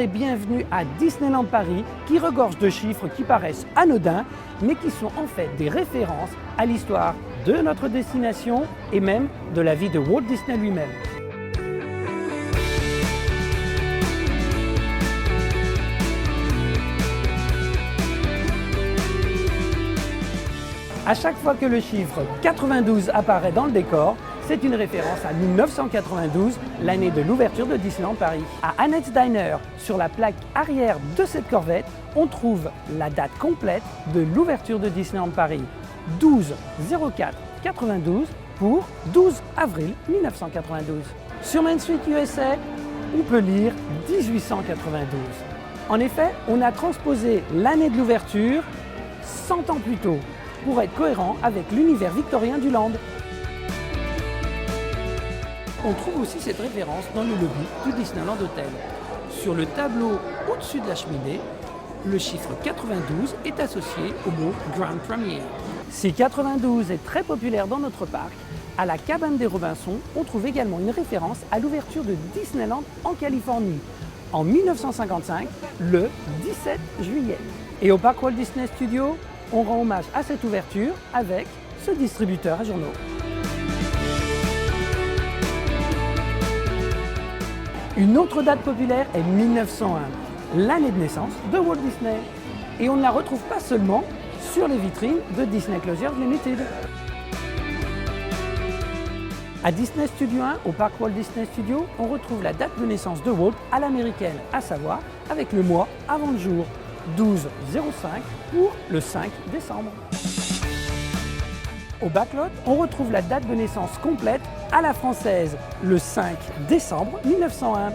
et bienvenue à Disneyland Paris qui regorge de chiffres qui paraissent anodins mais qui sont en fait des références à l'histoire de notre destination et même de la vie de Walt Disney lui-même. À chaque fois que le chiffre 92 apparaît dans le décor, c'est une référence à 1992, l'année de l'ouverture de Disneyland Paris. À Annette's Diner, sur la plaque arrière de cette Corvette, on trouve la date complète de l'ouverture de Disneyland Paris. 12/04/92 pour 12 avril 1992. Sur Main Street USA, on peut lire 1892. En effet, on a transposé l'année de l'ouverture 100 ans plus tôt, pour être cohérent avec l'univers victorien du land. On trouve aussi cette référence dans le lobby du Disneyland Hotel. Sur le tableau au-dessus de la cheminée, le chiffre 92 est associé au mot Grand Premier. Si 92 est très populaire dans notre parc, à la cabane des Robinson, on trouve également une référence à l'ouverture de Disneyland en Californie, en 1955, le 17 juillet. Et au parc Walt Disney Studios, on rend hommage à cette ouverture avec ce distributeur à journaux. Une autre date populaire est 1901, l'année de naissance de Walt Disney. Et on ne la retrouve pas seulement sur les vitrines de Disney Closures Limited. À Disney Studio 1, au parc Walt Disney Studios, on retrouve la date de naissance de Walt à l'américaine, à savoir avec le mois avant le jour. 12/05 pour le 5 décembre. Au backlot, on retrouve la date de naissance complète à la française, le 5 décembre 1901.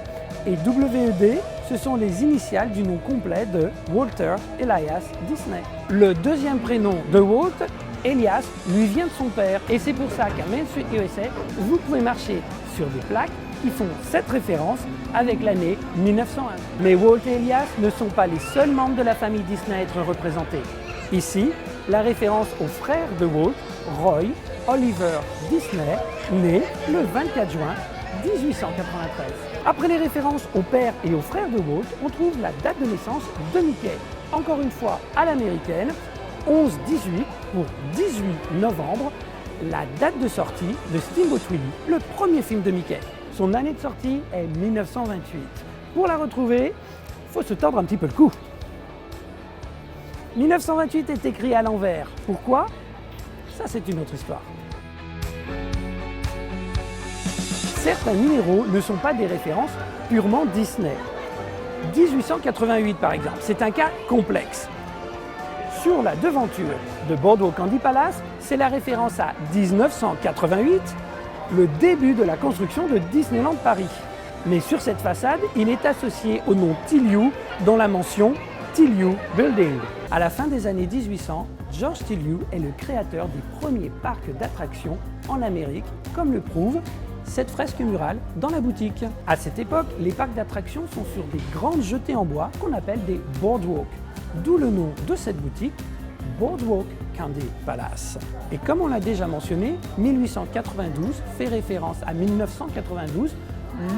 Et WED, ce sont les initiales du nom complet de Walter Elias Disney. Le deuxième prénom de Walt, Elias, lui vient de son père. Et c'est pour ça qu'à Main Street USA, vous pouvez marcher sur des plaques qui font cette référence avec l'année 1901. Mais Walt et Elias ne sont pas les seuls membres de la famille Disney à être représentés. Ici, la référence aux frères de Walt, Roy Oliver Disney, né le 24 juin 1893. Après les références aux pères et aux frères de Walt, on trouve la date de naissance de Mickey. Encore une fois à l'américaine, 11/18 pour 18 novembre, la date de sortie de Steamboat Willie, le premier film de Mickey. Son année de sortie est 1928. Pour la retrouver, il faut se tordre un petit peu le cou. 1928 est écrit à l'envers. Pourquoi? Ça, c'est une autre histoire. Certains numéros ne sont pas des références purement Disney. 1888, par exemple, c'est un cas complexe. Sur la devanture de Boardwalk Candy Palace, c'est la référence à 1988, le début de la construction de Disneyland Paris. Mais sur cette façade, il est associé au nom Tilliou dans la mention Tilliou Building. À la fin des années 1800, George Tilliou est le créateur des premiers parcs d'attractions en Amérique, comme le prouve cette fresque murale dans la boutique. À cette époque, les parcs d'attractions sont sur des grandes jetées en bois qu'on appelle des boardwalks, d'où le nom de cette boutique, Boardwalk Candy Palace. Et comme on l'a déjà mentionné, 1892 fait référence à 1992,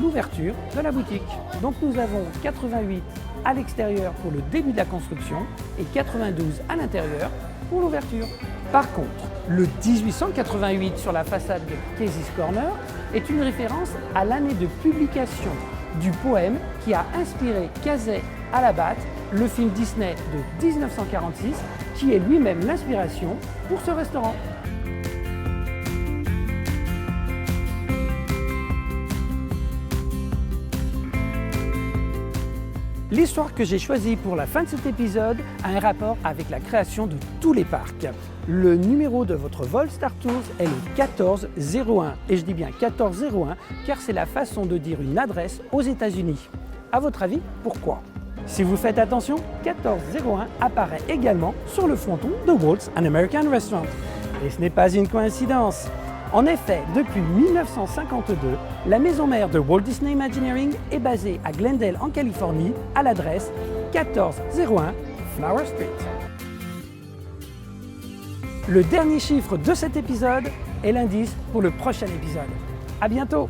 l'ouverture de la boutique. Donc nous avons 88 à l'extérieur pour le début de la construction et 92 à l'intérieur pour l'ouverture. Par contre, le 1888 sur la façade de Casey's Corner est une référence à l'année de publication du poème qui a inspiré Casey à la batte, le film Disney de 1946, qui est lui-même l'inspiration pour ce restaurant. L'histoire que j'ai choisie pour la fin de cet épisode a un rapport avec la création de tous les parcs. Le numéro de votre vol Star Tours est le 1401. Et je dis bien 1401 car c'est la façon de dire une adresse aux États-Unis. À votre avis, pourquoi? Si vous faites attention, 1401 apparaît également sur le fronton de Walt's An American Restaurant. Et ce n'est pas une coïncidence. En effet, depuis 1952, la maison mère de Walt Disney Imagineering est basée à Glendale en Californie à l'adresse 1401 Flower Street. Le dernier chiffre de cet épisode est l'indice pour le prochain épisode. À bientôt!